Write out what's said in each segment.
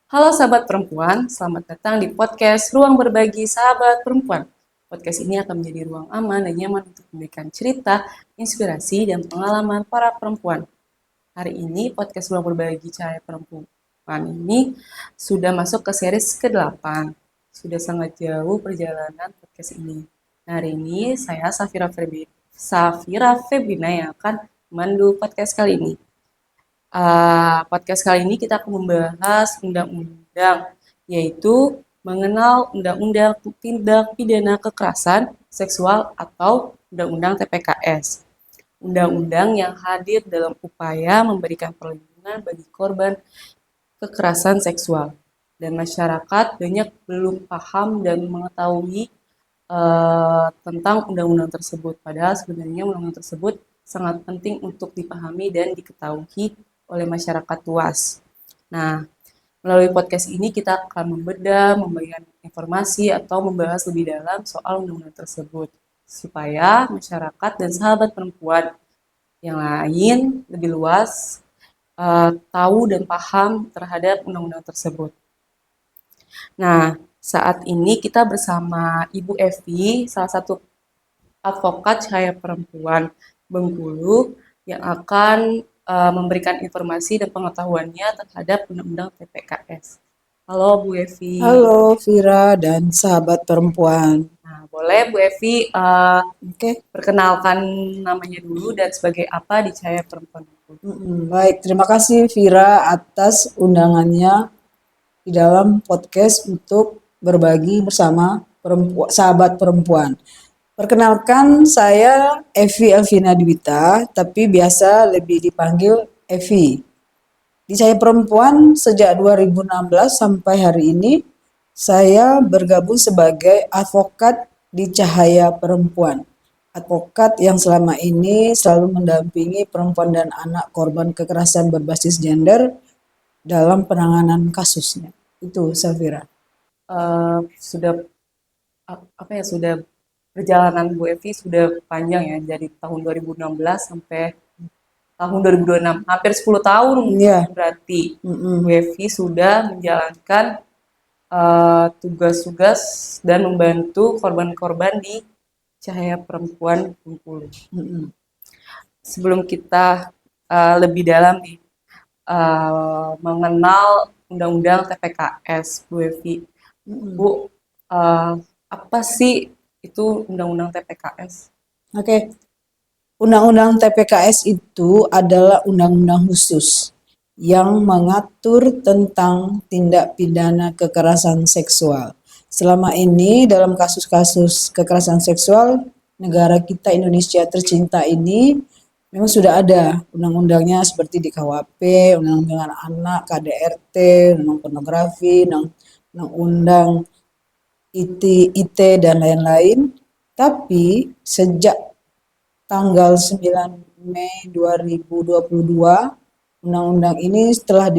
Halo sahabat perempuan, selamat datang di podcast Ruang Berbagi Sahabat Perempuan. Podcast ini akan menjadi ruang aman dan nyaman untuk memberikan cerita, inspirasi, dan pengalaman para perempuan. Hari ini podcast Ruang Berbagi Cahaya Perempuan ini sudah masuk ke series ke-8. Sudah sangat jauh perjalanan podcast ini. Nah, hari ini saya Safira Febina yang akan memandu podcast kali ini. Podcast kali ini kita akan membahas undang-undang, yaitu mengenal undang-undang tindak pidana kekerasan seksual atau undang-undang TPKS. Undang-undang yang hadir dalam upaya memberikan perlindungan bagi korban kekerasan seksual. Dan masyarakat banyak belum paham dan mengetahui tentang undang-undang tersebut. Padahal sebenarnya undang-undang tersebut sangat penting untuk dipahami dan diketahui oleh masyarakat luas. Nah, melalui podcast ini kita akan membedah, memberikan informasi atau membahas lebih dalam soal undang-undang tersebut supaya masyarakat dan sahabat perempuan yang lain lebih luas tahu dan paham terhadap undang-undang tersebut. Nah, saat ini kita bersama Ibu Evi, salah satu advokat cahaya perempuan Bengkulu yang akan memberikan informasi dan pengetahuannya terhadap Undang-Undang TPKS. Halo Bu Evi. Halo Vira dan sahabat perempuan. Nah, boleh Bu Evi Oke, perkenalkan namanya dulu dan sebagai apa di Cahaya Perempuan Bengkulu. baik. Terima kasih Vira atas undangannya di dalam podcast untuk berbagi bersama sahabat perempuan. Perkenalkan, saya Evi Elvina Dwita, tapi biasa lebih dipanggil Evi. Di Cahaya Perempuan sejak 2016 sampai hari ini, saya bergabung sebagai advokat di Cahaya Perempuan. Advokat yang selama ini selalu mendampingi perempuan dan anak korban kekerasan berbasis gender dalam penanganan kasusnya. Itu, Safira. Sudah sudah perjalanan Bu Evi sudah panjang ya dari tahun 2016 sampai tahun 2026, hampir 10 tahun Iya. berarti Bu Evi sudah menjalankan tugas-tugas dan membantu korban-korban di Cahaya Perempuan Bengkulu. Sebelum kita lebih dalam nih mengenal Undang-Undang TPKS, Bu Evi, Bu, apa sih itu Undang-Undang TPKS? Oke. Undang-undang TPKS itu adalah undang-undang khusus yang mengatur tentang tindak pidana kekerasan seksual. Selama ini dalam kasus-kasus kekerasan seksual, negara kita Indonesia tercinta ini memang sudah ada undang-undangnya seperti di KUHP, undang-undang anak, KDRT, undang pornografi, undang-undang IT dan lain-lain. Tapi sejak tanggal 9 Mei 2022, undang-undang ini telah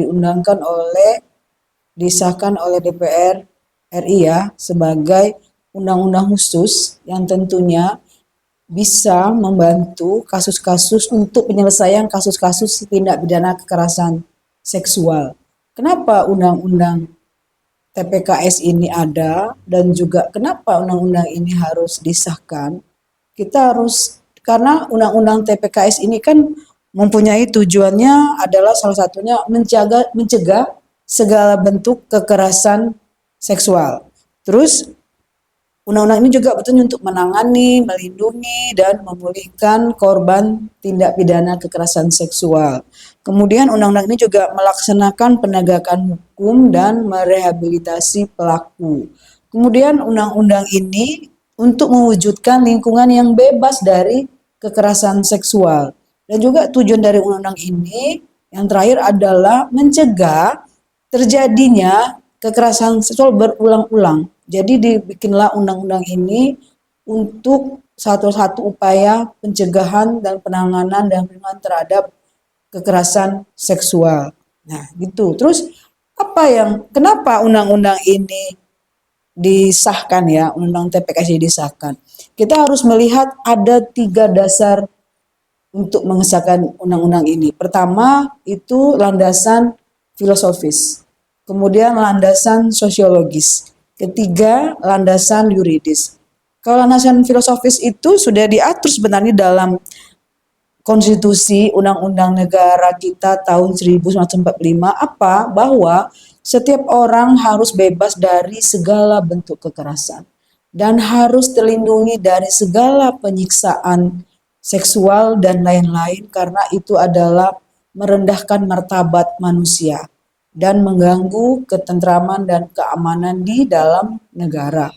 disahkan oleh DPR RI ya sebagai undang-undang khusus yang tentunya bisa membantu kasus-kasus untuk penyelesaian kasus-kasus tindak pidana kekerasan seksual. Kenapa undang-undang TPKS ini ada dan juga kenapa undang-undang ini harus disahkan? Kita harus karena undang-undang TPKS ini kan mempunyai tujuannya adalah salah satunya mencegah segala bentuk kekerasan seksual. Terus undang-undang ini juga betul untuk menangani, melindungi, dan memulihkan korban tindak pidana kekerasan seksual. Kemudian undang-undang ini juga melaksanakan penegakan hukum dan merehabilitasi pelaku. Kemudian undang-undang ini untuk mewujudkan lingkungan yang bebas dari kekerasan seksual. Dan juga tujuan dari undang-undang ini yang terakhir adalah mencegah terjadinya kekerasan seksual berulang-ulang. Jadi dibikinlah undang-undang ini untuk satu-satu upaya pencegahan dan penanganan dan perlindungan terhadap kekerasan seksual. Nah, gitu. Terus kenapa undang-undang ini disahkan ya, undang TPKS ini disahkan? Kita harus melihat ada 3 dasar untuk mengesahkan undang-undang ini. Pertama, itu landasan filosofis. kemudian landasan sosiologis, ketiga landasan yuridis. Kalau landasan filosofis itu sudah diatur sebenarnya dalam Konstitusi Undang-Undang Negara kita tahun 1945 apa? Bahwa setiap orang harus bebas dari segala bentuk kekerasan dan harus terlindungi dari segala penyiksaan seksual dan lain-lain karena itu adalah merendahkan martabat manusia dan mengganggu ketentraman dan keamanan di dalam negara.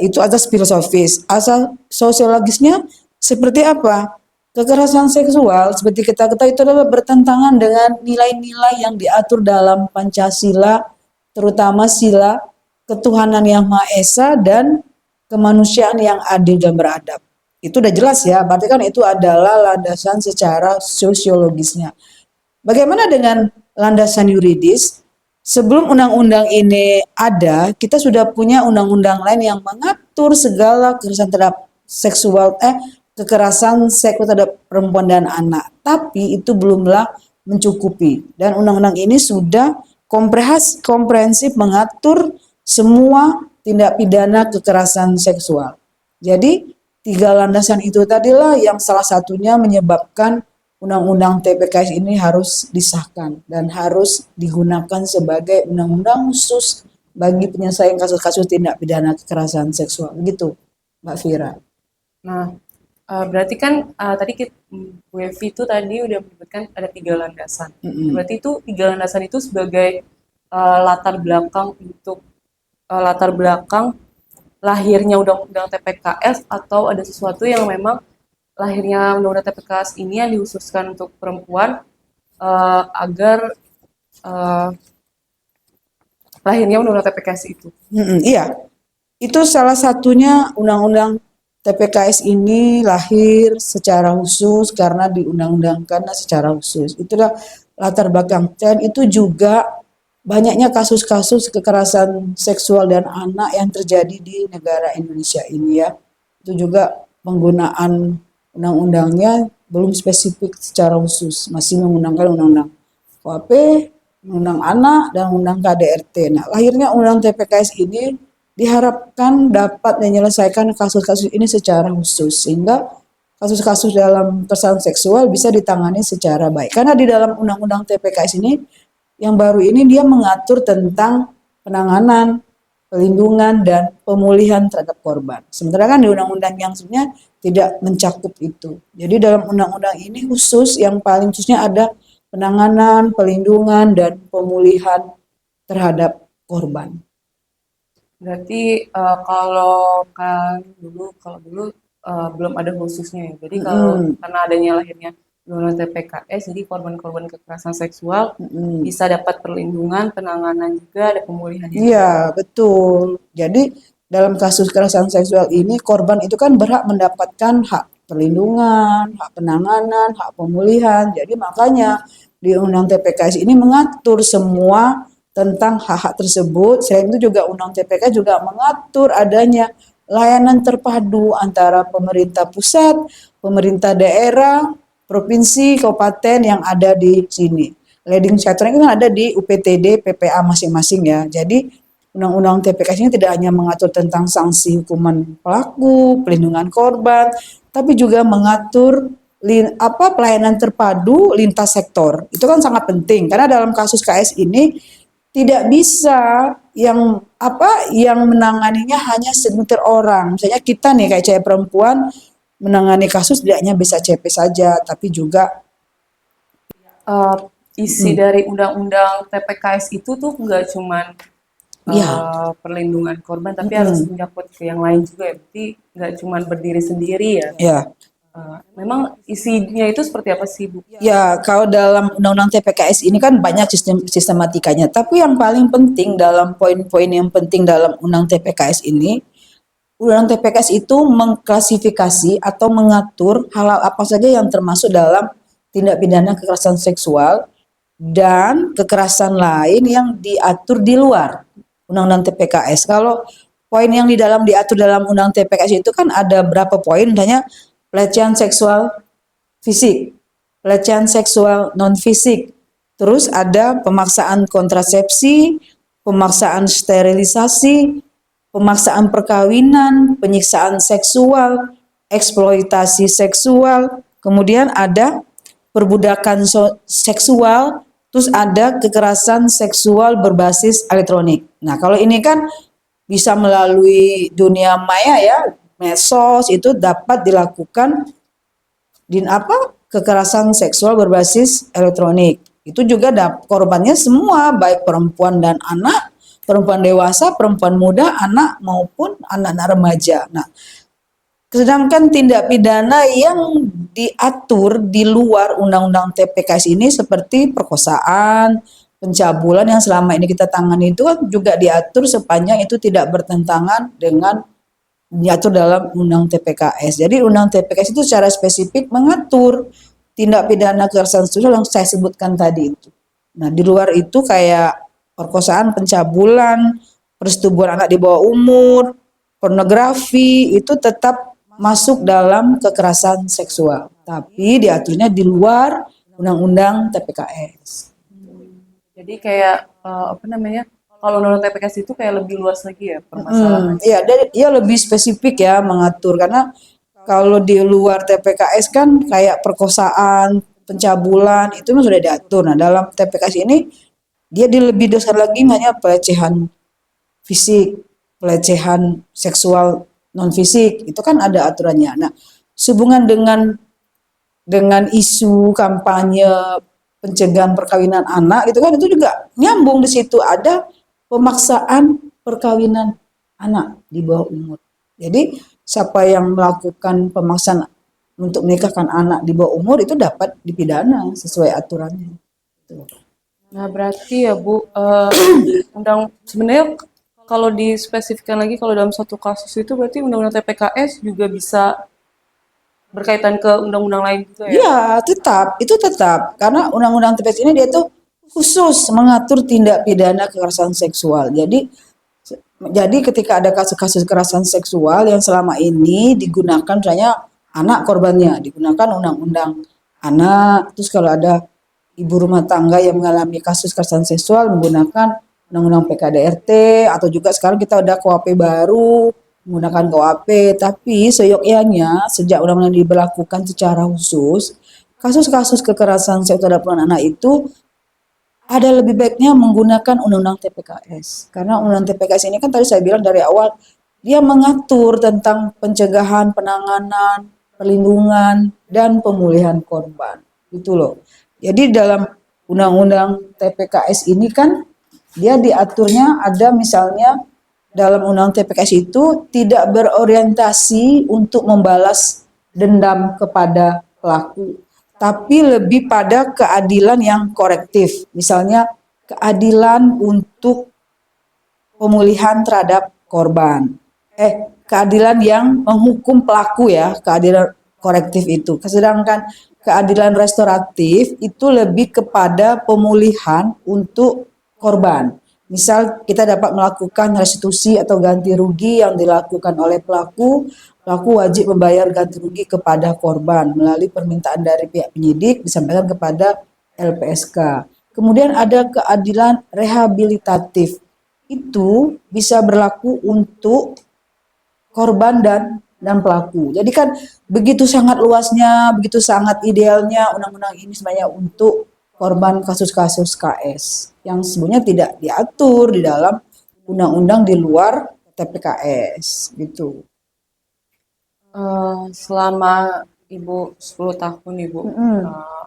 Itu asas filosofis. Asal sosiologisnya seperti apa? Kekerasan seksual seperti kita ketahui itu adalah bertentangan dengan nilai-nilai yang diatur dalam Pancasila, terutama sila ketuhanan yang Maha Esa dan kemanusiaan yang adil dan beradab. Itu udah jelas ya, berarti kan itu adalah landasan secara sosiologisnya. Bagaimana dengan landasan yuridis? Sebelum undang-undang ini ada, kita sudah punya undang-undang lain yang mengatur segala kekerasan terhadap seksual, kekerasan seksual terhadap perempuan dan anak. Tapi itu belumlah mencukupi. Dan undang-undang ini sudah komprehensif mengatur semua tindak pidana kekerasan seksual. Jadi tiga landasan itu tadilah yang salah satunya menyebabkan undang-undang TPKS ini harus disahkan dan harus digunakan sebagai undang-undang khusus bagi penyelesaian kasus-kasus tindak pidana kekerasan seksual. Begitu, Mbak Fira. Nah, berarti kan tadi Bu Evi itu tadi udah menyebutkan ada 3 landasan. Berarti itu 3 landasan itu sebagai latar belakang lahirnya undang-undang TPKS atau ada sesuatu yang memang lahirnya undang-undang TPKS ini yang dikhususkan untuk perempuan agar lahirnya undang-undang TPKS itu. Iya, itu salah satunya undang-undang TPKS ini lahir secara khusus karena diundang-undangkan secara khusus. Itulah latar belakang. Dan itu juga banyaknya kasus-kasus kekerasan seksual dan anak yang terjadi di negara Indonesia ini ya. Itu juga penggunaan undang-undangnya belum spesifik secara khusus, masih menggunakan undang-undang KUHP, undang anak, dan undang KDRT. Nah, lahirnya undang TPKS ini diharapkan dapat menyelesaikan kasus-kasus ini secara khusus sehingga kasus-kasus dalam kekerasan seksual bisa ditangani secara baik. Karena di dalam undang-undang TPKS ini yang baru ini dia mengatur tentang penanganan, pelindungan dan pemulihan terhadap korban. Sementara kan di undang-undang yang sebelumnya tidak mencakup itu. Jadi dalam undang-undang ini khusus yang paling khususnya ada penanganan, pelindungan dan pemulihan terhadap korban. Berarti kalau dulu belum ada khususnya ya. Jadi kalau karena adanya lahirnya undang-undang TPKS, jadi korban-korban kekerasan seksual bisa dapat perlindungan, penanganan juga, ada pemulihan juga. Iya, betul. Jadi dalam kasus kekerasan seksual ini korban itu kan berhak mendapatkan hak perlindungan, hak penanganan, hak pemulihan. Jadi makanya di Undang TPKS ini mengatur semua tentang hak-hak tersebut. Selain itu juga Undang TPKS juga mengatur adanya layanan terpadu antara pemerintah pusat, pemerintah daerah, provinsi, kabupaten yang ada di sini. Leading sector itu kan ada di UPTD, PPA masing-masing ya. Jadi Undang-Undang TPKS ini tidak hanya mengatur tentang sanksi hukuman pelaku, pelindungan korban, tapi juga mengatur pelayanan terpadu lintas sektor. Itu kan sangat penting karena dalam kasus KS ini tidak bisa yang menanganinya hanya segelintir orang. Misalnya kita nih kayak cewek perempuan menangani kasus tidak hanya bisa CP saja, tapi juga Isi dari undang-undang TPKS itu tuh nggak cuman perlindungan korban, tapi harus menyangkut ke yang lain juga ya. Berarti nggak cuman berdiri sendiri ya. Ya. Memang isinya itu seperti apa sih, Bu? Ya, kalau dalam Undang-Undang TPKS ini kan banyak sistematikanya. Tapi yang paling penting dalam poin-poin yang penting dalam Undang TPKS ini, Undang TPKS itu mengklasifikasi atau mengatur hal-hal apa saja yang termasuk dalam tindak pidana kekerasan seksual dan kekerasan lain yang diatur di luar Undang-Undang TPKS. Kalau poin yang diatur dalam Undang TPKS itu kan ada berapa poin, misalnya pelecehan seksual fisik, pelecehan seksual non fisik, terus ada pemaksaan kontrasepsi, pemaksaan sterilisasi, pemaksaan perkawinan, penyiksaan seksual, eksploitasi seksual, kemudian ada perbudakan seksual, terus ada kekerasan seksual berbasis elektronik. Nah, kalau ini kan bisa melalui dunia maya ya, medsos itu dapat dilakukan di kekerasan seksual berbasis elektronik. Itu juga korbannya semua, baik perempuan dan anak, perempuan dewasa, perempuan muda, anak maupun anak-anak remaja. Nah, sedangkan tindak pidana yang diatur di luar Undang-Undang TPKS ini seperti perkosaan, pencabulan yang selama ini kita tangani itu kan juga diatur sepanjang itu tidak bertentangan dengan diatur dalam Undang TPKS. Jadi Undang TPKS itu secara spesifik mengatur tindak pidana kekerasan seksual yang saya sebutkan tadi itu. Nah, di luar itu kayak perkosaan, pencabulan, persetubuhan anak di bawah umur, pornografi itu tetap masuk dalam kekerasan seksual. Tapi diaturnya di luar Undang-Undang TPKS. Jadi kayak apa namanya? Kalau undang TPKS itu kayak lebih luas lagi ya permasalahan. Iya, dia lebih spesifik ya mengatur karena kalau di luar TPKS kan kayak perkosaan, pencabulan itu sudah diatur. Nah, dalam TPKS ini dia lebih dasar lagi hanya pelecehan fisik, pelecehan seksual non fisik itu kan ada aturannya. Nah, sehubungan dengan isu kampanye pencegahan perkawinan anak itu kan itu juga nyambung di situ ada pemaksaan perkawinan anak di bawah umur. Jadi siapa yang melakukan pemaksaan untuk menikahkan anak di bawah umur itu dapat dipidana sesuai aturannya. Nah, berarti ya Bu, sebenarnya kalau dispesifikkan lagi kalau dalam satu kasus itu berarti undang-undang TPKS juga bisa berkaitan ke undang-undang lain juga ya? Ya, itu tetap karena undang-undang TPS ini dia tuh khusus mengatur tindak pidana kekerasan seksual. Jadi ketika ada kasus-kasus kekerasan seksual yang selama ini digunakan misalnya anak korbannya digunakan undang-undang anak, terus kalau ada ibu rumah tangga yang mengalami kasus kekerasan seksual menggunakan undang-undang PKDRT atau juga sekarang kita ada KUHP baru menggunakan KUHP, tapi seyogyanya sejak undang-undang diberlakukan secara khusus, kasus-kasus kekerasan seksual terhadap anak itu ada lebih baiknya menggunakan undang-undang TPKS. Karena undang-undang TPKS ini kan tadi saya bilang dari awal, dia mengatur tentang pencegahan, penanganan, perlindungan, dan pemulihan korban. Gitu loh. Jadi dalam undang-undang TPKS ini kan dia diaturnya ada misalnya dalam undang TPKS itu tidak berorientasi untuk membalas dendam kepada pelaku, tapi lebih pada keadilan yang korektif. Misalnya keadilan untuk pemulihan terhadap korban. Keadilan yang menghukum pelaku ya, keadilan korektif itu. Sedangkan keadilan restoratif itu lebih kepada pemulihan untuk korban. Misal kita dapat melakukan restitusi atau ganti rugi yang dilakukan oleh pelaku, pelaku wajib membayar ganti rugi kepada korban melalui permintaan dari pihak penyidik disampaikan kepada LPSK. Kemudian ada keadilan rehabilitatif. Itu bisa berlaku untuk korban dan pelaku. Jadi kan begitu sangat luasnya, begitu sangat idealnya undang-undang ini sebenarnya untuk korban kasus-kasus KS yang sebenarnya tidak diatur di dalam undang-undang di luar TPKS gitu. Selama Ibu 10 tahun Ibu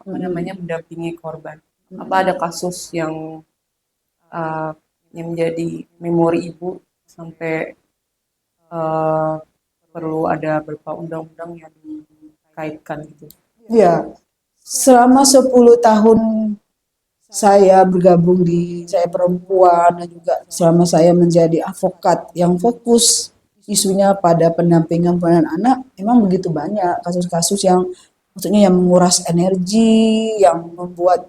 apa namanya mendampingi korban, apa ada kasus yang menjadi memori Ibu sampai perlu ada beberapa undang-undang yang dikaitkan gitu? Ya, selama 10 tahun saya bergabung saya perempuan dan juga selama saya menjadi advokat yang fokus isunya pada pendampingan perempuan anak, memang begitu banyak kasus-kasus yang maksudnya yang menguras energi, yang membuat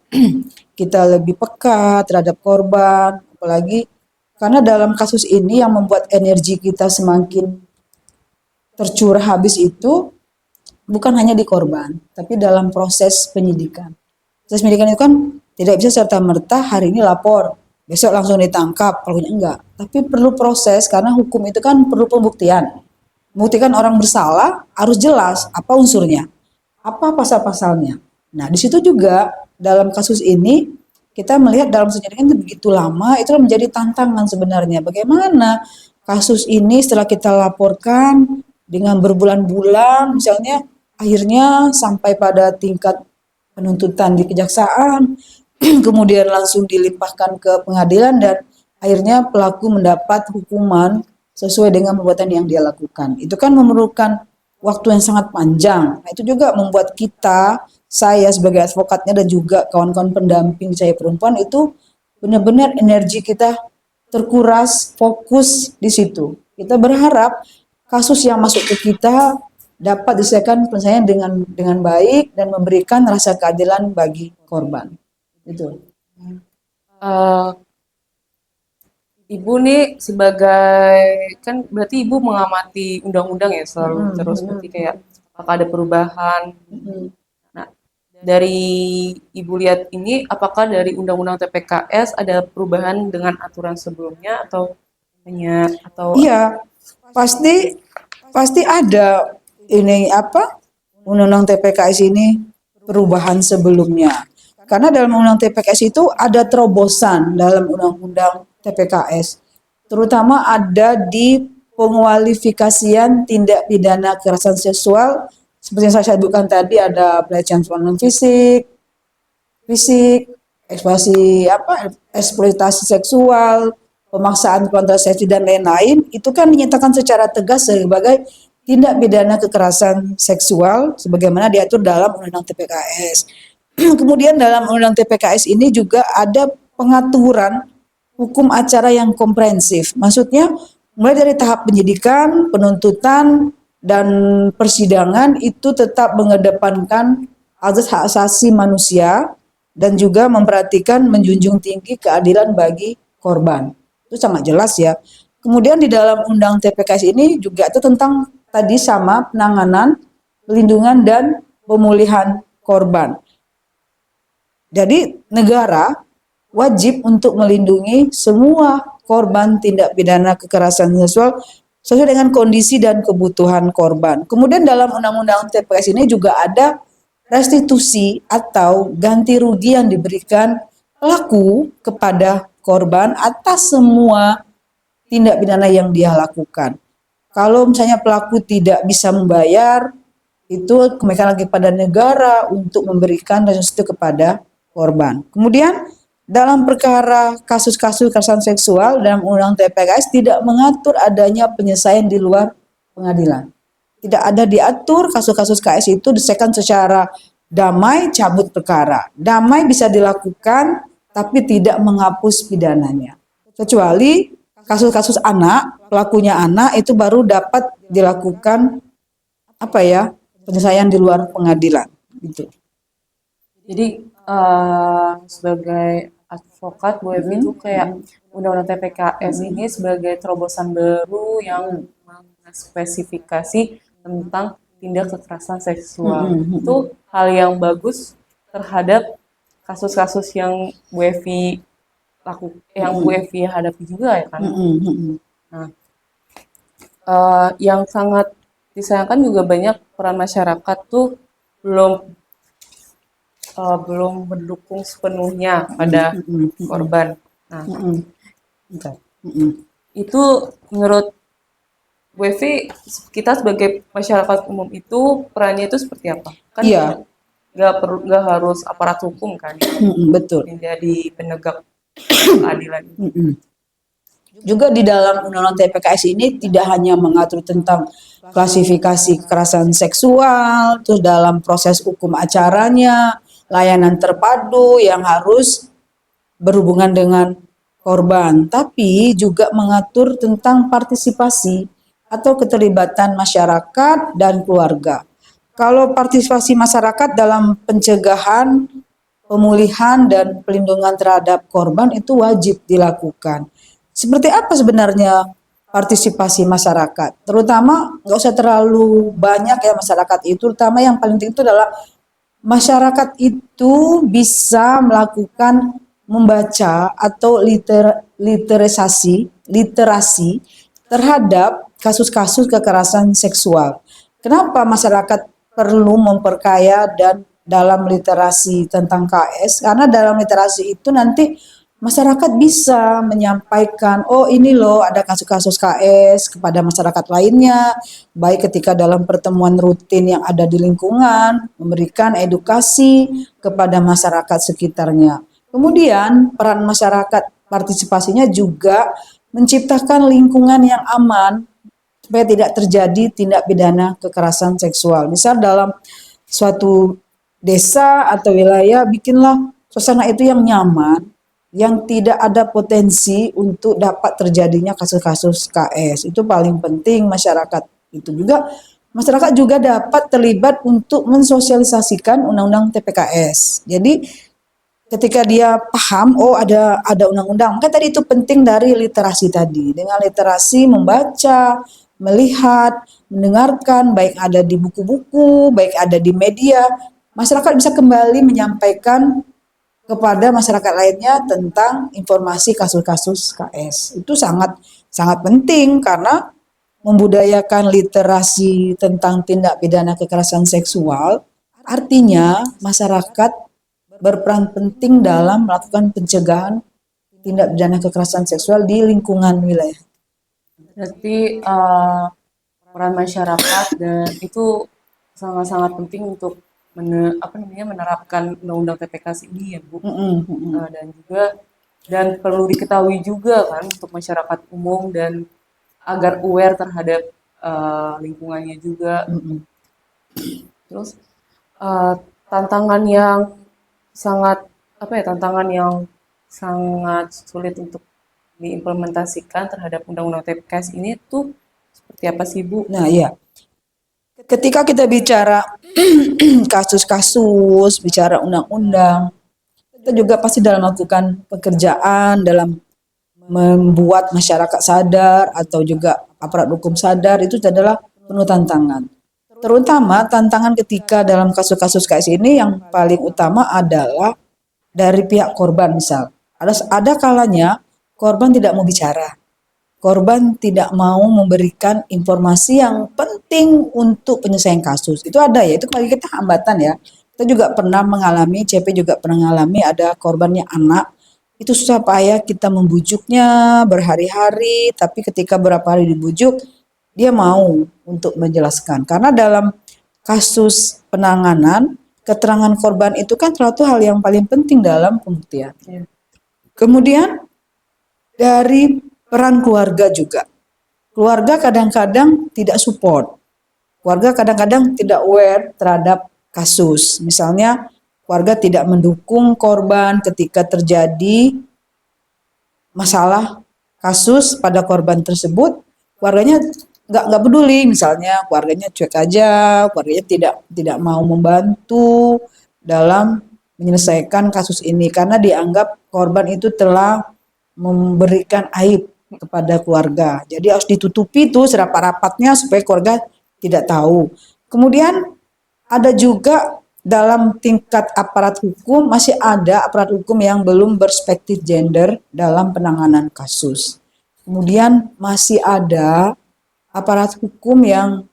kita lebih peka terhadap korban, apalagi karena dalam kasus ini yang membuat energi kita semakin tercurah habis itu bukan hanya di korban, tapi dalam proses penyidikan. Proses penyidikan itu kan tidak bisa serta-merta hari ini lapor, besok langsung ditangkap, pelakunya enggak. Tapi perlu proses karena hukum itu kan perlu pembuktian. Membuktikan orang bersalah harus jelas apa unsurnya, apa pasal-pasalnya. Nah, di situ juga dalam kasus ini kita melihat dalam sejarah kan begitu lama itu menjadi tantangan sebenarnya. Bagaimana kasus ini setelah kita laporkan dengan berbulan-bulan misalnya akhirnya sampai pada tingkat penuntutan di kejaksaan, kemudian langsung dilimpahkan ke pengadilan dan akhirnya pelaku mendapat hukuman sesuai dengan perbuatan yang dia lakukan. Itu kan memerlukan waktu yang sangat panjang. Nah, itu juga membuat kita, saya sebagai advokatnya dan juga kawan-kawan pendamping saya perempuan itu benar-benar energi kita terkuras, fokus di situ. Kita berharap kasus yang masuk ke kita dapat diselesaikan penyelesaian dengan baik dan memberikan rasa keadilan bagi korban. Itu. Eh, Ibu nih sebagai, kan berarti Ibu mengamati undang-undang ya selalu terus, berarti kayak apakah ada perubahan. Nah, dari Ibu lihat ini, apakah dari Undang-Undang TPKS ada perubahan dengan aturan sebelumnya atau hanya atau Iya, pasti pasti ada ini apa Undang-Undang TPKS ini perubahan sebelumnya. Karena dalam Undang-Undang TPKS itu ada terobosan dalam Undang-Undang TPKS. Terutama ada di pengualifikasian tindak pidana kekerasan seksual seperti yang saya sebutkan tadi ada pelecehan fisik, fisik, eksploitasi seksual, pemaksaan kontrasepsi dan lain-lain itu kan dinyatakan secara tegas sebagai tindak pidana kekerasan seksual sebagaimana diatur dalam Undang-Undang TPKS. Kemudian dalam Undang-Undang TPKS ini juga ada pengaturan hukum acara yang komprehensif. Maksudnya mulai dari tahap penyidikan, penuntutan, dan persidangan itu tetap mengedepankan azas hak asasi manusia dan juga memperhatikan menjunjung tinggi keadilan bagi korban. Itu sangat jelas ya. Kemudian di dalam Undang TPKS ini juga itu tentang tadi sama penanganan, pelindungan dan pemulihan korban. Jadi negara wajib untuk melindungi semua korban tindak pidana kekerasan seksual sesuai dengan kondisi dan kebutuhan korban. Kemudian dalam Undang-Undang TPS ini juga ada restitusi atau ganti rugi yang diberikan pelaku kepada korban atas semua tindak pidana yang dia lakukan. Kalau misalnya pelaku tidak bisa membayar, itu kembalikan lagi pada negara untuk memberikan restitusi kepada korban. Kemudian dalam perkara kasus-kasus kekerasan seksual dalam Undang-Undang TPKS tidak mengatur adanya penyelesaian di luar pengadilan. Tidak ada diatur kasus-kasus KS itu diselesaikan secara damai, cabut perkara. Damai bisa dilakukan tapi tidak menghapus pidananya. Kecuali kasus-kasus anak, pelakunya anak itu baru dapat dilakukan penyelesaian di luar pengadilan gitu. jadi sebagai advokat Bu Evi itu kayak Undang-Undang TPKS ini sebagai terobosan baru yang spesifikasi tentang tindak kekerasan seksual. Itu hal yang bagus terhadap kasus-kasus yang Bu Evi yang Bu Evi hadapi juga ya kan. Nah, yang sangat disayangkan juga banyak peran masyarakat tuh belum mendukung sepenuhnya pada korban. Nah, itu menurut Bu Evi, kita sebagai masyarakat umum itu perannya itu seperti apa? Kan Iya, nggak harus aparat hukum kan betul. menjadi penegak keadilan. Juga di dalam Undang-Undang TPKS ini tidak hanya mengatur tentang klasifikasi kekerasan seksual, terus dalam proses hukum acaranya, layanan terpadu yang harus berhubungan dengan korban, tapi juga mengatur tentang partisipasi atau keterlibatan masyarakat dan keluarga. Kalau partisipasi masyarakat dalam pencegahan, pemulihan, dan pelindungan terhadap korban itu wajib dilakukan. Seperti apa sebenarnya partisipasi masyarakat? Terutama nggak usah terlalu banyak ya masyarakat itu, terutama yang paling penting itu adalah masyarakat itu bisa melakukan membaca atau literasi terhadap kasus-kasus kekerasan seksual. Kenapa masyarakat perlu memperkaya dan dalam literasi tentang KS? Karena dalam literasi itu nanti masyarakat bisa menyampaikan, oh ini loh ada kasus-kasus KS kepada masyarakat lainnya, baik ketika dalam pertemuan rutin yang ada di lingkungan, memberikan edukasi kepada masyarakat sekitarnya. Kemudian peran masyarakat partisipasinya juga menciptakan lingkungan yang aman supaya tidak terjadi tindak pidana kekerasan seksual. Misal dalam suatu desa atau wilayah, bikinlah suasana itu yang nyaman, yang tidak ada potensi untuk dapat terjadinya kasus-kasus KS. Itu paling penting masyarakat itu juga. Masyarakat juga dapat terlibat untuk mensosialisasikan undang-undang TPKS. Jadi ketika dia paham, oh ada undang-undang, maka tadi itu penting dari literasi tadi. Dengan literasi membaca, melihat, mendengarkan, baik ada di buku-buku, baik ada di media, masyarakat bisa kembali menyampaikan kepada masyarakat lainnya tentang informasi kasus-kasus KS. Itu sangat sangat penting karena membudayakan literasi tentang tindak pidana kekerasan seksual artinya masyarakat berperan penting dalam melakukan pencegahan tindak pidana kekerasan seksual di lingkungan wilayah. Berarti peran masyarakat dan itu sangat-sangat penting untuk menerapkan undang-undang TPKS ini ya Bu. Dan juga perlu diketahui juga kan untuk masyarakat umum dan agar aware terhadap lingkungannya juga. Terus eh, tantangan yang sangat tantangan yang sangat sulit untuk diimplementasikan terhadap undang-undang TPKS ini tuh seperti apa sih Bu? Nah, iya. Ketika kita bicara kasus-kasus, bicara undang-undang, kita juga pasti dalam melakukan pekerjaan, dalam membuat masyarakat sadar atau juga aparat hukum sadar itu adalah penuh tantangan. Terutama tantangan ketika dalam kasus-kasus KS ini yang paling utama adalah dari pihak korban misal. Ada kalanya korban tidak mau bicara. Korban tidak mau memberikan informasi yang penting untuk penyelesaian kasus. Itu ada ya, itu bagi kita hambatan ya. Kita juga pernah mengalami, CP juga pernah mengalami ada korbannya anak. Itu susah payah kita membujuknya berhari-hari, tapi ketika berapa hari dibujuk, dia mau untuk menjelaskan. Karena dalam kasus penanganan, keterangan korban itu kan suatu hal yang paling penting dalam pembuktian. Kemudian dari peran keluarga juga. Keluarga kadang-kadang tidak support. Keluarga kadang-kadang tidak aware terhadap kasus. Misalnya keluarga tidak mendukung korban ketika terjadi masalah kasus pada korban tersebut, keluarganya nggak peduli, misalnya keluarganya cuek aja, keluarganya tidak mau membantu dalam menyelesaikan kasus ini karena dianggap korban itu telah memberikan aib kepada keluarga. Jadi harus ditutupi tuh serapat-rapatnya supaya keluarga tidak tahu. Kemudian ada juga dalam tingkat aparat hukum masih ada aparat hukum yang belum berspektif gender dalam penanganan kasus. Kemudian masih ada aparat hukum yang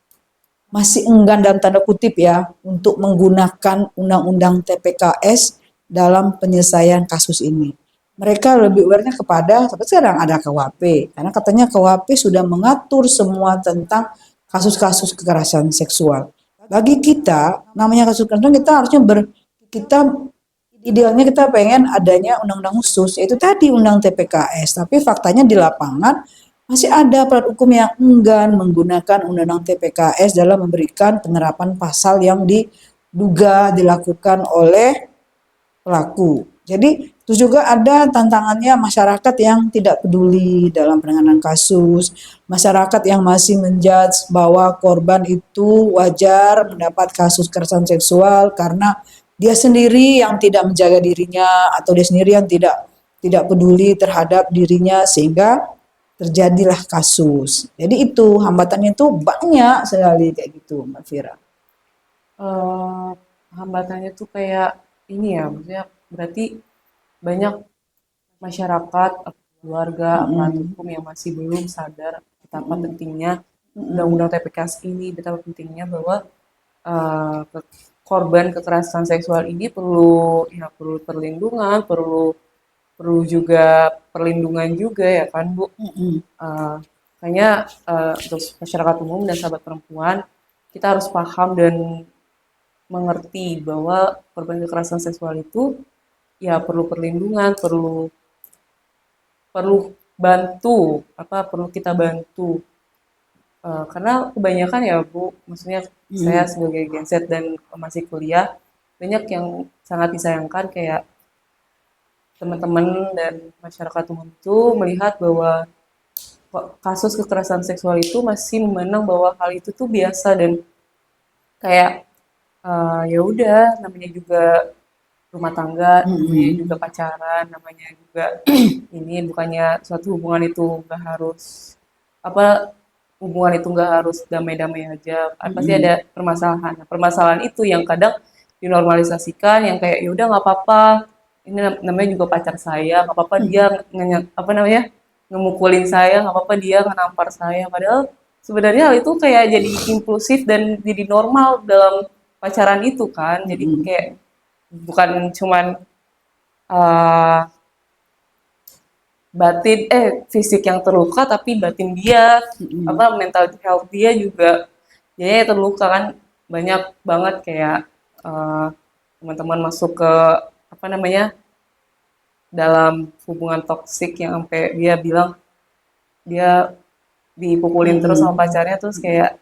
masih enggan dalam tanda kutip ya untuk menggunakan undang-undang TPKS dalam penyelesaian kasus ini. Mereka lebih aware-nya kepada seperti sekarang ada KUHP karena katanya KUHP sudah mengatur semua tentang kasus-kasus kekerasan seksual. Bagi kita namanya kasus kekerasan kita harusnya kita idealnya kita pengen adanya undang-undang khusus yaitu tadi undang TPKS, tapi faktanya di lapangan masih ada aparat hukum yang enggan menggunakan undang-undang TPKS dalam memberikan penerapan pasal yang diduga dilakukan oleh pelaku. Jadi itu juga ada tantangannya masyarakat yang tidak peduli dalam penanganan kasus, masyarakat yang masih menjudge bahwa korban itu wajar mendapat kasus kekerasan seksual karena dia sendiri yang tidak menjaga dirinya atau dia sendiri yang tidak peduli terhadap dirinya sehingga terjadilah kasus. Jadi itu hambatannya itu banyak sekali kayak gitu, Mbak Fira. Hambatannya tuh kayak ini ya, maksudnya berarti banyak masyarakat, keluarga, aparat Mm-mm. hukum yang masih belum sadar betapa Mm-mm. pentingnya Mm-mm. Undang-Undang TPKS ini, betapa pentingnya bahwa korban kekerasan seksual ini perlu perlindungan, perlu perlu juga perlindungan juga ya kan Bu. Mm-mm. Eh, Makanya untuk masyarakat umum dan sahabat perempuan kita harus paham dan mengerti bahwa korban kekerasan seksual itu ya perlu perlindungan, perlu perlu perlu kita bantu. Karena kebanyakan ya Bu, maksudnya saya Mm-mm. sebagai Gen Z dan masih kuliah, banyak yang sangat disayangkan kayak teman-teman dan masyarakat umum itu melihat bahwa kasus kekerasan seksual itu masih memandang bahwa hal itu tuh biasa dan kayak ya udah namanya juga rumah tangga, namanya juga Mm-mm. pacaran, namanya juga ini bukannya suatu hubungan itu nggak harus apa hubungan itu nggak harus damai-damai aja, pasti ada Mm-mm. permasalahan. Nah, permasalahan itu yang kadang dinormalisasikan, yang kayak ya udah nggak apa-apa, ini namanya juga pacar saya, nggak apa-apa dia apa namanya ngemukulin saya, nggak apa-apa dia ngenampar saya, padahal sebenarnya hal itu kayak jadi impulsif dan jadi normal dalam pacaran itu kan, jadi Mm-mm. kayak bukan cuman uh, fisik yang terluka tapi batin dia Mm-mm. mental health dia juga jadinya terluka kan banyak banget kayak eh, teman-teman masuk ke apa namanya dalam hubungan toksik yang sampai dia bilang dia dipukulin terus sama Mm-mm. pacarnya terus kayak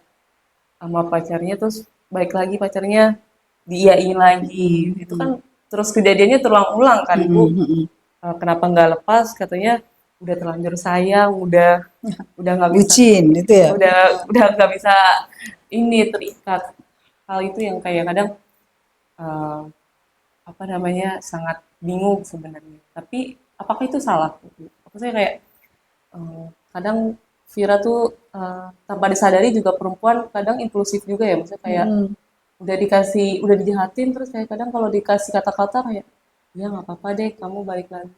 sama pacarnya terus baik lagi pacarnya diiyain lagi itu Mm-mm. kan terus kejadiannya terulang-ulang kan Bu. Mm-mm. Kenapa nggak lepas katanya udah terlanjur sayang udah nggak bisa Bucin itu ya. udah nggak bisa ini terikat hal itu yang kayak kadang eh, apa namanya sangat bingung sebenarnya tapi apakah itu salah aku saya kayak kadang Vira tuh tanpa disadari juga perempuan kadang impulsif juga ya maksudnya kayak Mm-mm. udah dijahatin terus kayak kadang kalau dikasih kata-kata kayak ya nggak apa-apa deh kamu balik lagi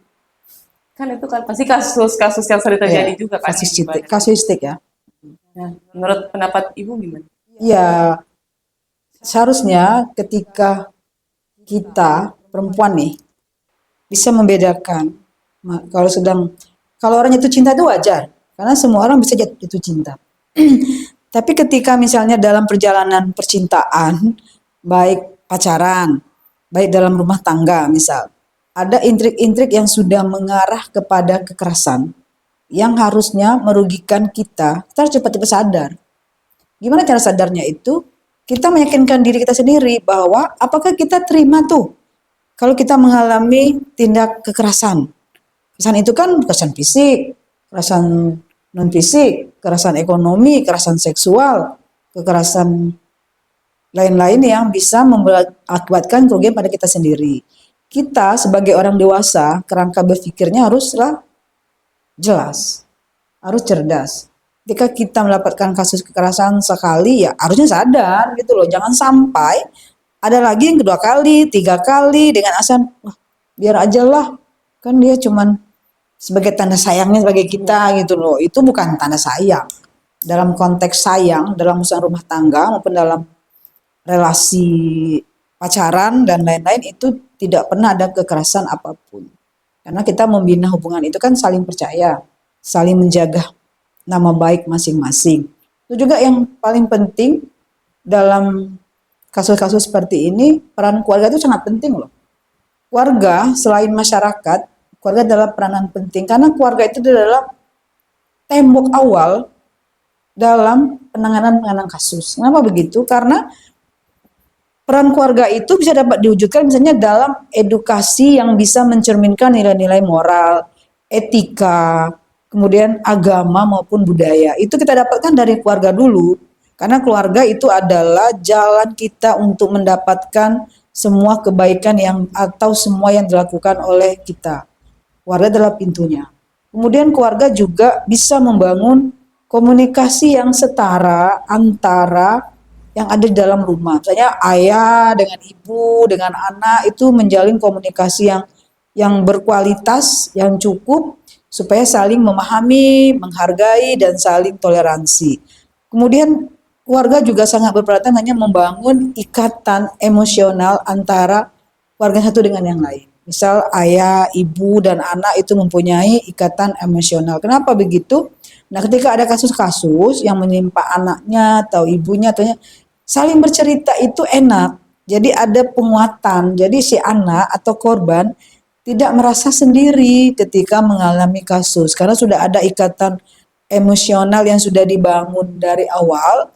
kan itu kan pasti kasus-kasus yang sering Ya, terjadi juga kan yang kasuistik, gimana kasuistik ya. nah menurut pendapat ibu gimana. Ya, seharusnya ketika kita perempuan nih bisa membedakan kalau kalau orang jatuh cinta itu wajar karena semua orang bisa jatuh cinta. Tapi ketika misalnya dalam perjalanan percintaan, baik pacaran, baik dalam rumah tangga misal, ada intrik-intrik yang sudah mengarah kepada kekerasan yang harusnya merugikan kita harus cepat-cepat sadar. Gimana cara sadarnya itu? Kita meyakinkan diri kita sendiri bahwa apakah kita terima tuh kalau kita mengalami tindak kekerasan. Kekerasan itu kan kekerasan fisik, kekerasan non fisik, kekerasan ekonomi, kekerasan seksual, kekerasan lain-lain yang bisa mengakibatkan kerugian pada kita sendiri. Kita sebagai orang dewasa, kerangka berpikirnya haruslah jelas, harus cerdas. Ketika kita mendapatkan kasus kekerasan sekali, ya harusnya sadar gitu loh. Jangan sampai ada lagi yang kedua kali, tiga kali dengan alasan, wah biar aja lah, kan dia cuman sebagai tanda sayangnya sebagai kita gitu loh. Itu bukan tanda sayang. Dalam konteks sayang, dalam urusan rumah tangga maupun dalam relasi pacaran dan lain-lain itu tidak pernah ada kekerasan apapun. Karena kita membina hubungan itu kan saling percaya, saling menjaga nama baik masing-masing. Itu juga yang paling penting dalam kasus-kasus seperti ini, peran keluarga itu sangat penting loh. Keluarga selain masyarakat, keluarga adalah peranan penting karena keluarga itu adalah tembok awal dalam penanganan kasus. Kenapa begitu? Karena peran keluarga itu bisa dapat diwujudkan misalnya dalam edukasi yang bisa mencerminkan nilai-nilai moral, etika, kemudian agama maupun budaya. Itu kita dapatkan dari keluarga dulu. Karena keluarga itu adalah jalan kita untuk mendapatkan semua kebaikan yang atau semua yang dilakukan oleh kita. Keluarga adalah pintunya. Kemudian keluarga juga bisa membangun komunikasi yang setara antara yang ada di dalam rumah. Misalnya ayah dengan ibu, dengan anak itu menjalin komunikasi yang yang berkualitas, yang cukup, supaya saling memahami, menghargai, dan saling toleransi. Kemudian keluarga juga sangat berperan hanya membangun ikatan emosional antara keluarga satu dengan yang lain. Misal ayah, ibu, dan anak itu mempunyai ikatan emosional. Kenapa begitu? Nah, ketika ada kasus-kasus yang menimpa anaknya atau ibunya, atau saling bercerita itu enak. Jadi ada penguatan. Jadi si anak atau korban tidak merasa sendiri ketika mengalami kasus karena sudah ada ikatan emosional yang sudah dibangun dari awal,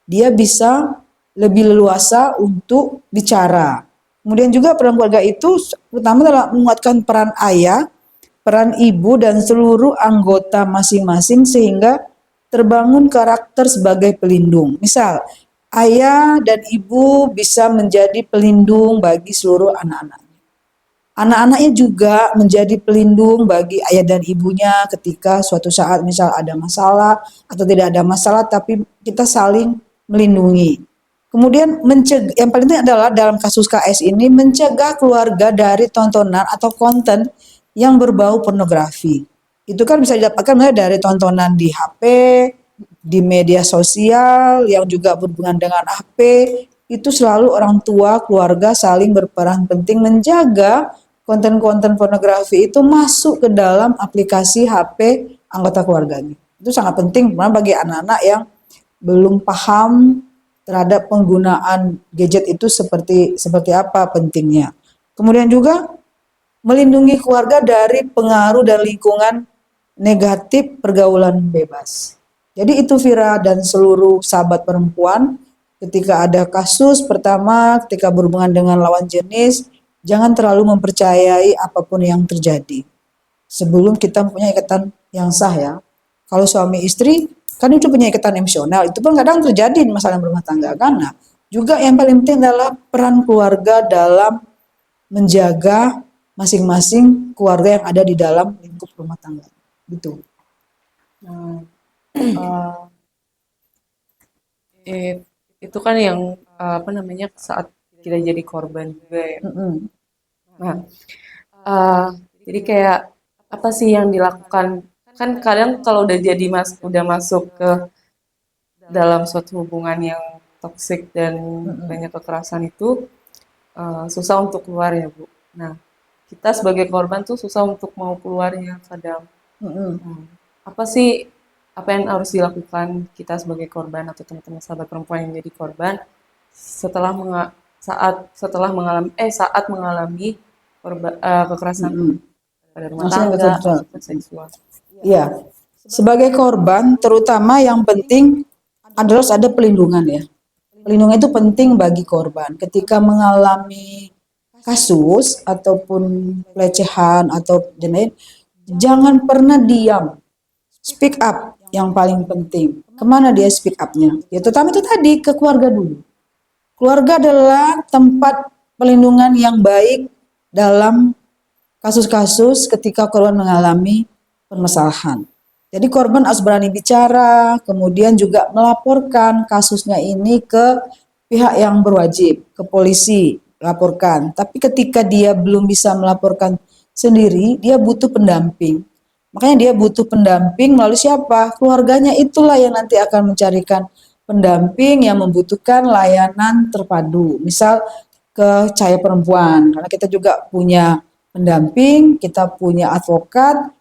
dia bisa lebih leluasa untuk bicara. Kemudian juga peran keluarga itu terutama dalam menguatkan peran ayah, peran ibu, dan seluruh anggota masing-masing sehingga terbangun karakter sebagai pelindung. Misal, ayah dan ibu bisa menjadi pelindung bagi seluruh anak-anak. Anak-anaknya juga menjadi pelindung bagi ayah dan ibunya ketika suatu saat misal ada masalah atau tidak ada masalah, tapi kita saling melindungi. Kemudian yang paling penting adalah dalam kasus KS ini mencegah keluarga dari tontonan atau konten yang berbau pornografi. Itu kan bisa didapatkan mulai dari tontonan di HP, di media sosial yang juga berhubungan dengan HP. Itu selalu orang tua, keluarga saling berperan penting menjaga konten-konten pornografi itu masuk ke dalam aplikasi HP anggota keluarganya. Itu sangat penting bagi anak-anak yang belum paham terhadap penggunaan gadget itu seperti apa pentingnya. Kemudian juga melindungi keluarga dari pengaruh dan lingkungan negatif pergaulan bebas. Jadi itu Vira dan seluruh sahabat perempuan, ketika ada kasus pertama, ketika berhubungan dengan lawan jenis, jangan terlalu mempercayai apapun yang terjadi. Sebelum kita punya ikatan yang sah ya. Kalau suami istri, kan itu punya ikatan emosional, itu pun kadang terjadi di masalah rumah tangga. Karena juga yang paling penting adalah peran keluarga dalam menjaga masing-masing keluarga yang ada di dalam lingkup rumah tangga. Gitu. Nah, itu kan yang apa namanya saat kita jadi korban juga ya. Nah, eh, jadi kayak apa sih yang dilakukan? Kan kadang kalau udah jadi udah masuk ke dalam suatu hubungan yang toksik dan banyak kekerasan itu susah untuk keluar ya Bu. Nah, kita sebagai korban tuh susah untuk mau keluarnya kadang. Apa sih apa yang harus dilakukan kita sebagai korban atau teman-teman sahabat perempuan yang jadi korban setelah saat mengalami kekerasan pada rumah Maksudnya tangga betul-betul. atau seksual. Iya. Sebagai korban, terutama yang penting adalah ada pelindungan ya. Pelindungan itu penting bagi korban. Ketika mengalami kasus ataupun pelecehan atau lain, jangan pernah diam. Speak up yang paling penting. Kemana dia speak up-nya? Ya terutama itu tadi ke keluarga dulu. Keluarga adalah tempat pelindungan yang baik dalam kasus-kasus ketika korban mengalami permasalahan. Jadi korban harus berani bicara, kemudian juga melaporkan kasusnya ini ke pihak yang berwajib, ke polisi, laporkan. Tapi ketika dia belum bisa melaporkan sendiri, dia butuh pendamping. Makanya dia butuh pendamping melalui siapa? Keluarganya itulah yang nanti akan mencarikan pendamping yang membutuhkan layanan terpadu. Misal ke Cahaya Perempuan, karena kita juga punya pendamping, kita punya advokat.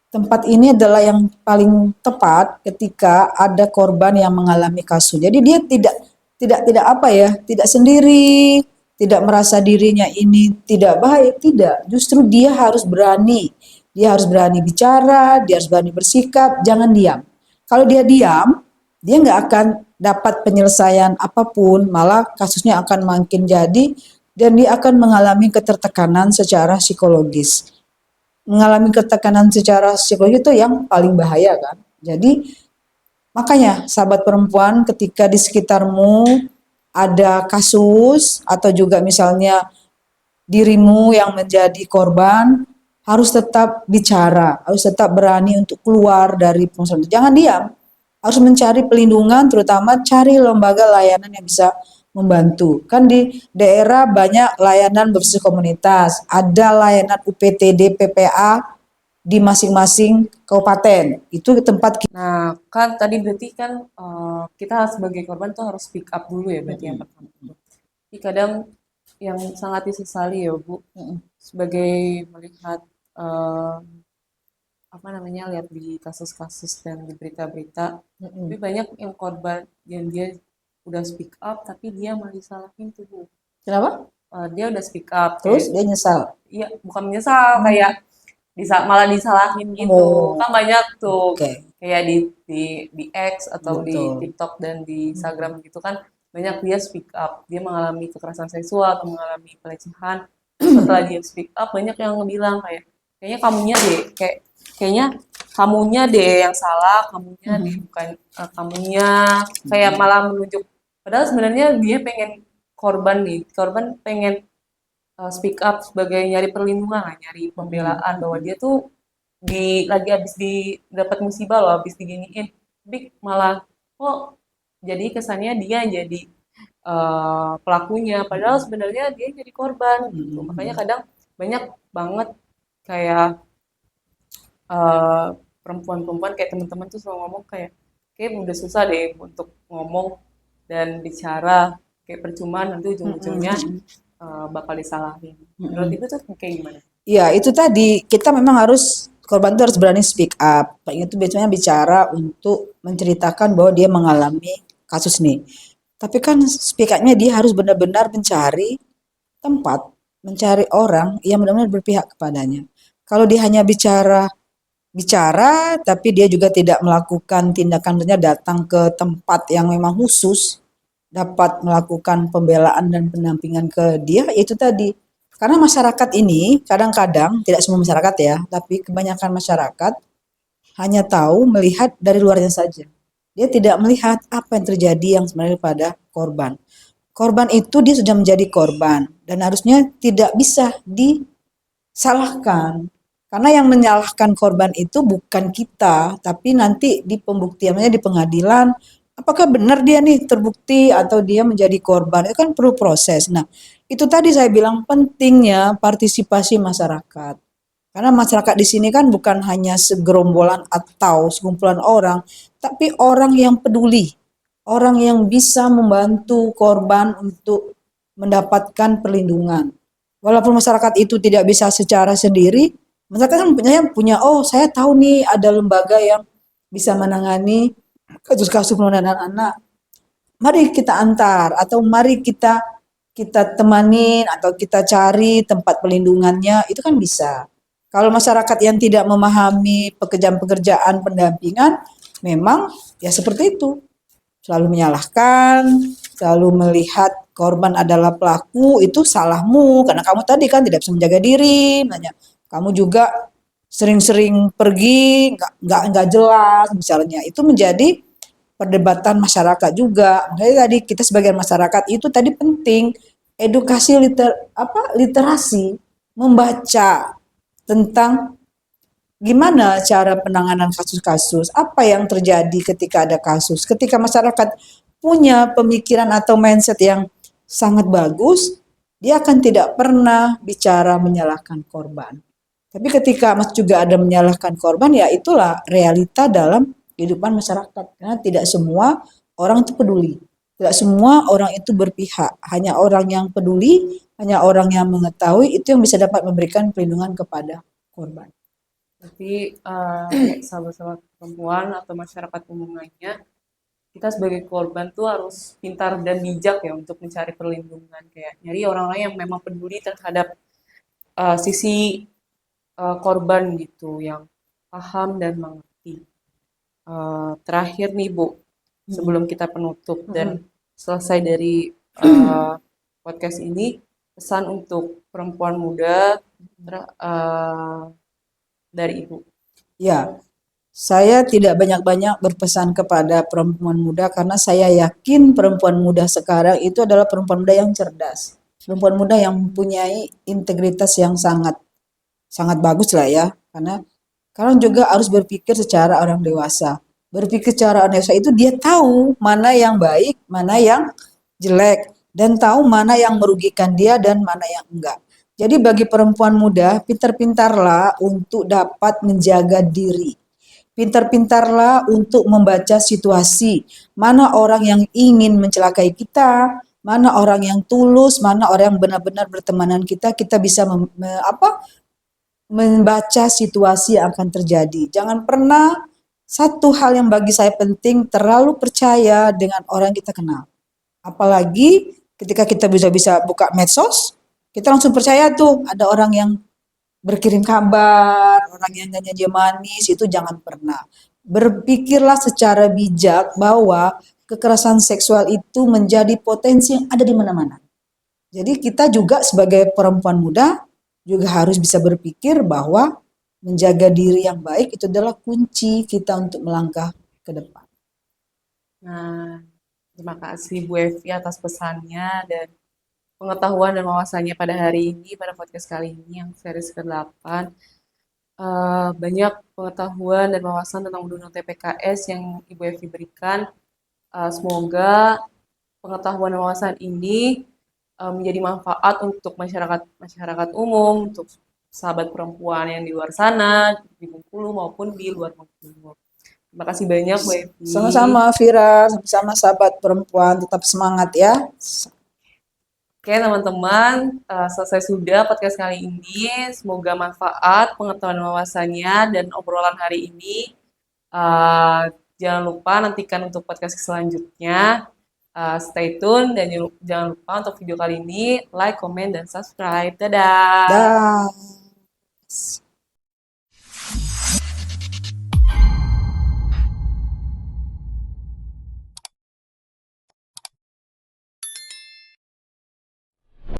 Tempat ini adalah yang paling tepat ketika ada korban yang mengalami kasus. Jadi dia tidak apa ya, tidak sendiri, tidak merasa dirinya ini tidak baik, tidak. Justru dia harus berani. Dia harus berani bicara, dia harus berani bersikap, jangan diam. Kalau dia diam, dia nggak akan dapat penyelesaian apapun, malah kasusnya akan makin jadi dan dia akan mengalami ketertekanan secara psikologis. Mengalami ketekanan secara psikologis itu yang paling bahaya kan. Jadi makanya sahabat perempuan ketika di sekitarmu ada kasus atau juga misalnya dirimu yang menjadi korban harus tetap bicara, harus tetap berani untuk keluar dari permasalahan. Jangan diam, harus mencari pelindungan, terutama cari lembaga layanan yang bisa membantu. Kan di daerah banyak layanan berbasis komunitas, ada layanan UPTD PPA di masing-masing kabupaten. Itu tempat kita. Nah, kan tadi berarti kan kita sebagai korban tuh harus speak up dulu ya berarti yang pertama. Tapi kadang yang sangat disesali ya Bu, sebagai melihat eh, apa namanya lihat di kasus-kasus dan di berita-berita, tapi banyak yang korban yang dia udah speak up tapi dia malah disalahin tuh Bu. Kenapa? Dia udah speak up Terus kayak dia nyesal. iya bukan menyesal kayak malah disalahin gitu Oh, kan banyak tuh oke. kayak di X atau di Betul. TikTok dan di Instagram gitu kan banyak dia speak up dia mengalami kekerasan seksual atau mengalami pelecehan terus setelah dia speak up banyak yang bilang kayak kayaknya kamunya deh kayaknya kamunya deh yang salah kamunya deh bukan kamunya kayak malah menunjuk padahal sebenarnya dia pengen korban nih korban pengen speak up sebagai nyari perlindungan lah, nyari pembelaan bahwa dia tuh lagi habis dapat musibah loh, habis diginiin. Tapi malah kok jadi kesannya dia yang jadi pelakunya, padahal sebenarnya dia jadi korban gitu. Makanya kadang banyak banget kayak eh, perempuan-perempuan kayak teman-teman tuh selalu ngomong kayak udah susah deh untuk ngomong dan bicara kayak percuma nanti ujung-ujungnya bakal disalahin. Menurut ibu tuh kayak gimana? Iya, itu tadi kita memang harus korban itu harus berani speak up. Itu biasanya bicara untuk menceritakan bahwa dia mengalami kasus nih. Tapi kan speak up-nya dia harus benar-benar mencari tempat, mencari orang yang benar-benar berpihak kepadanya. Kalau dia hanya bicara bicara tapi dia juga tidak melakukan tindakan, misalnya datang ke tempat yang memang khusus dapat melakukan pembelaan dan pendampingan ke dia, itu tadi. Karena masyarakat ini kadang-kadang, tidak semua masyarakat ya, tapi kebanyakan masyarakat hanya tahu melihat dari luarnya saja. Dia tidak melihat apa yang terjadi yang sebenarnya pada korban. Korban itu dia sudah menjadi korban dan harusnya tidak bisa disalahkan. Karena yang menyalahkan korban itu bukan kita, tapi nanti di pembuktiannya di pengadilan, apakah benar dia nih terbukti atau dia menjadi korban, itu kan perlu proses. Nah, itu tadi saya bilang pentingnya partisipasi masyarakat. Karena masyarakat di sini kan bukan hanya segerombolan atau sekumpulan orang, tapi orang yang peduli, orang yang bisa membantu korban untuk mendapatkan perlindungan. Walaupun masyarakat itu tidak bisa secara sendiri, masyarakat kan punya, oh saya tahu nih ada lembaga yang bisa menangani kasus-kasus penodaan anak. Mari kita antar atau mari kita kita temanin atau kita cari tempat pelindungannya, itu kan bisa. Kalau masyarakat yang tidak memahami pekerjaan-pekerjaan pendampingan, memang ya seperti itu. Selalu menyalahkan, selalu melihat korban adalah pelaku, itu salahmu karena kamu tadi kan tidak bisa menjaga diri, nanya. Kamu juga sering-sering pergi, nggak jelas misalnya. Itu menjadi perdebatan masyarakat juga. Makanya tadi kita sebagai masyarakat itu tadi penting edukasi literasi, membaca tentang gimana cara penanganan kasus-kasus, apa yang terjadi ketika ada kasus. Ketika masyarakat punya pemikiran atau mindset yang sangat bagus, dia akan tidak pernah bicara menyalahkan korban. Tapi ketika Mas juga ada menyalahkan korban, ya itulah realita dalam kehidupan masyarakat. Karena tidak semua orang itu peduli. Tidak semua orang itu berpihak. Hanya orang yang peduli, hanya orang yang mengetahui, itu yang bisa dapat memberikan perlindungan kepada korban. Tapi kayak sahabat-sahabat perempuan atau masyarakat umum lainnya, kita sebagai korban tuh harus pintar dan bijak ya untuk mencari perlindungan kayak nyari orang-orang yang memang peduli terhadap sisi korban gitu yang paham dan mengerti. Terakhir nih Bu, sebelum kita penutup dan selesai dari podcast ini, pesan untuk perempuan muda dari Ibu. Ya, saya tidak banyak-banyak berpesan kepada perempuan muda karena saya yakin perempuan muda sekarang itu adalah perempuan muda yang cerdas. Perempuan muda yang mempunyai integritas yang sangat sangat bagus lah ya. Karena kalian juga harus berpikir secara orang dewasa. Berpikir secara orang dewasa itu dia tahu mana yang baik, mana yang jelek. dan tahu mana yang merugikan dia dan mana yang enggak. Jadi bagi perempuan muda, pintar-pintarlah untuk dapat menjaga diri. Pintar-pintarlah untuk membaca situasi. Mana orang yang ingin mencelakai kita, mana orang yang tulus, mana orang yang benar-benar bertemanan kita, kita bisa membaca situasi yang akan terjadi. Jangan pernah, satu hal yang bagi saya penting, terlalu percaya dengan orang yang kita kenal. Apalagi ketika kita bisa buka medsos, kita langsung percaya tuh ada orang yang berkirim kabar, orang yang nanya dia manis, itu jangan pernah. Berpikirlah secara bijak bahwa kekerasan seksual itu menjadi potensi yang ada di mana-mana. Jadi kita juga sebagai perempuan muda juga harus bisa berpikir bahwa menjaga diri yang baik itu adalah kunci kita untuk melangkah ke depan. Nah, terima kasih Bu Evi atas pesannya dan pengetahuan dan wawasannya pada hari ini, pada podcast kali ini yang series ke-8. Banyak pengetahuan dan wawasan tentang Undang-Undang TPKS yang Ibu Evi berikan. Semoga pengetahuan dan wawasan ini menjadi manfaat untuk masyarakat umum, untuk sahabat perempuan yang di luar sana, di Bengkulu maupun di luar Bengkulu. Terima kasih banyak Bu Evi. Sama-sama Vira, sama-sama sahabat perempuan, tetap semangat ya. Oke teman-teman, selesai sudah podcast kali ini. Semoga manfaat pengetahuan wawasannya dan obrolan hari ini. Jangan lupa nantikan untuk podcast selanjutnya. Stay tune dan jangan lupa untuk video kali ini like, comment, dan subscribe. Dadah! Dah.